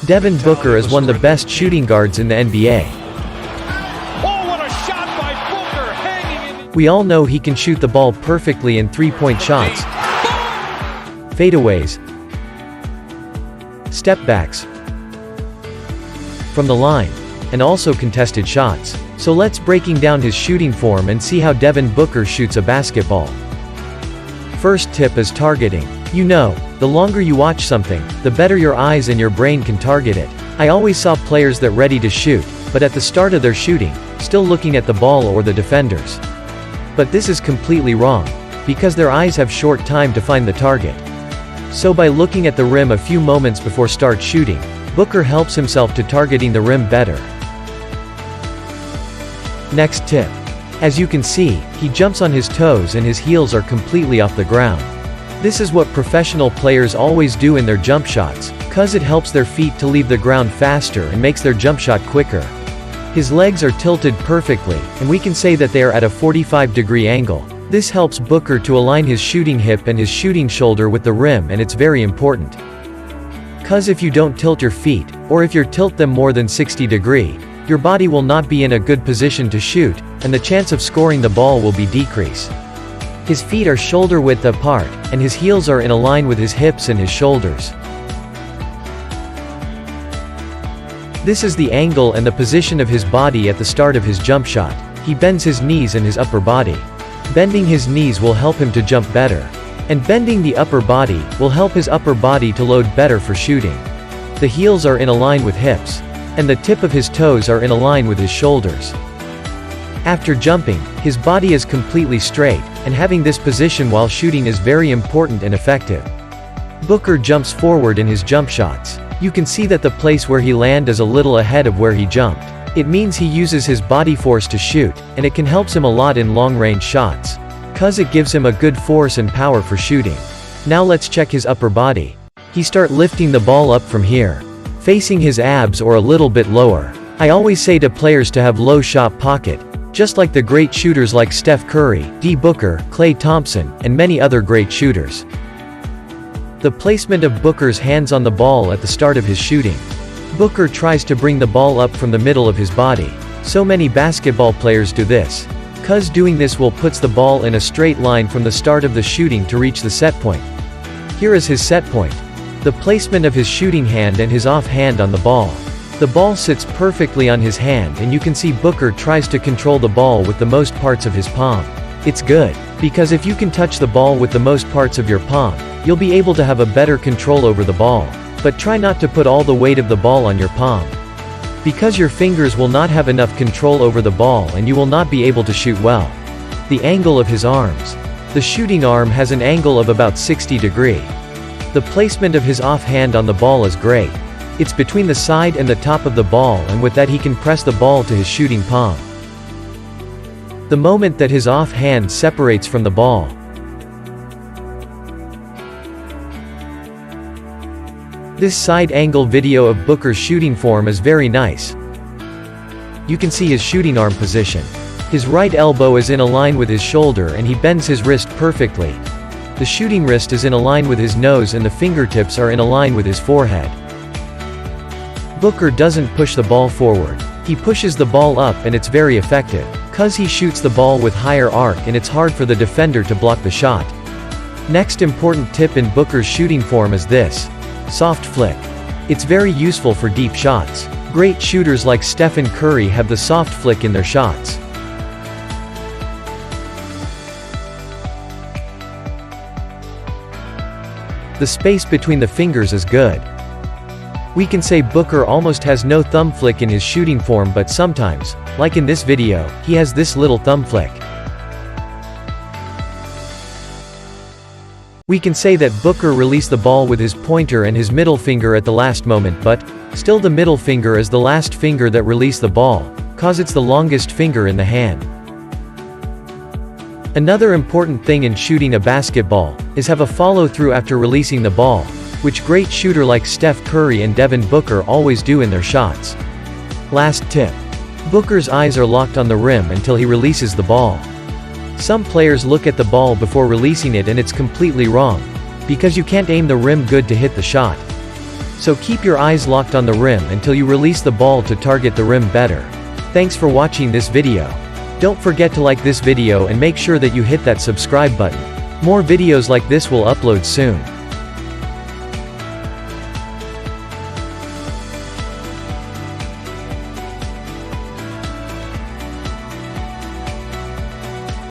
Devin Booker is one of the best shooting guards in the NBA. Oh, what a shot by Booker, hanging in. We all know he can shoot the ball perfectly in three-point shots, fadeaways, step-backs, from the line, and also contested shots. So let's breaking down his shooting form and see how Devin Booker shoots a basketball. First tip is targeting. You know, the longer you watch something, the better your eyes and your brain can target it. I always saw players that ready to shoot, but at the start of their shooting, still looking at the ball or the defenders. But this is completely wrong, because their eyes have short time to find the target. So by looking at the rim a few moments before start shooting, Booker helps himself to targeting the rim better. Next tip. As you can see, he jumps on his toes and his heels are completely off the ground. This is what professional players always do in their jump shots, cause it helps their feet to leave the ground faster and makes their jump shot quicker. His legs are tilted perfectly, and we can say that they are at a 45-degree angle. This helps Booker to align his shooting hip and his shooting shoulder with the rim, and it's very important. Cause if you don't tilt your feet, or if you tilt them more than 60 degree, your body will not be in a good position to shoot, and the chance of scoring the ball will be decrease. His feet are shoulder width apart, and his heels are in a line with his hips and his shoulders. This is the angle and the position of his body at the start of his jump shot. He bends his knees and his upper body. Bending his knees will help him to jump better. And bending the upper body will help his upper body to load better for shooting. The heels are in a line with hips, and the tip of his toes are in a line with his shoulders. After jumping, his body is completely straight, and having this position while shooting is very important and effective. Booker jumps forward in his jump shots. You can see that the place where he lands is a little ahead of where he jumped. It means he uses his body force to shoot, and it can help him a lot in long-range shots, cause it gives him a good force and power for shooting. Now let's check his upper body. He start lifting the ball up from here, facing his abs or a little bit lower. I always say to players to have low shot pocket, just like the great shooters like Steph Curry, Devin Booker, Klay Thompson, and many other great shooters. The placement of Booker's hands on the ball at the start of his shooting. Booker tries to bring the ball up from the middle of his body. So many basketball players do this, cause doing this will puts the ball in a straight line from the start of the shooting to reach the set point. Here is his set point. The placement of his shooting hand and his off hand on the ball. The ball sits perfectly on his hand, and you can see Booker tries to control the ball with the most parts of his palm. It's good, because if you can touch the ball with the most parts of your palm, you'll be able to have a better control over the ball. But try not to put all the weight of the ball on your palm, because your fingers will not have enough control over the ball and you will not be able to shoot well. The angle of his arms. The shooting arm has an angle of about 60 degree. The placement of his off hand on the ball is great. It's between the side and the top of the ball, and with that he can press the ball to his shooting palm. The moment that his off hand separates from the ball. This side angle video of Booker's shooting form is very nice. You can see his shooting arm position. His right elbow is in a line with his shoulder and he bends his wrist perfectly. The shooting wrist is in a line with his nose and the fingertips are in a line with his forehead. Booker doesn't push the ball forward. He pushes the ball up, and it's very effective, cause he shoots the ball with higher arc and it's hard for the defender to block the shot. Next important tip in Booker's shooting form is this. Soft flick. It's very useful for deep shots. Great shooters like Stephen Curry have the soft flick in their shots. The space between the fingers is good. We can say Booker almost has no thumb flick in his shooting form, but sometimes, like in this video, he has this little thumb flick. We can say that Booker released the ball with his pointer and his middle finger at the last moment, but still the middle finger is the last finger that released the ball, cause it's the longest finger in the hand. Another important thing in shooting a basketball is have a follow-through after releasing the ball, which great shooter like Steph Curry and Devin Booker always do in their shots. Last tip. Booker's eyes are locked on the rim until he releases the ball. Some players look at the ball before releasing it, and it's completely wrong, because you can't aim the rim good to hit the shot. So keep your eyes locked on the rim until you release the ball to target the rim better. Thanks for watching this video. Don't forget to like this video and make sure that you hit that subscribe button. More videos like this will upload soon.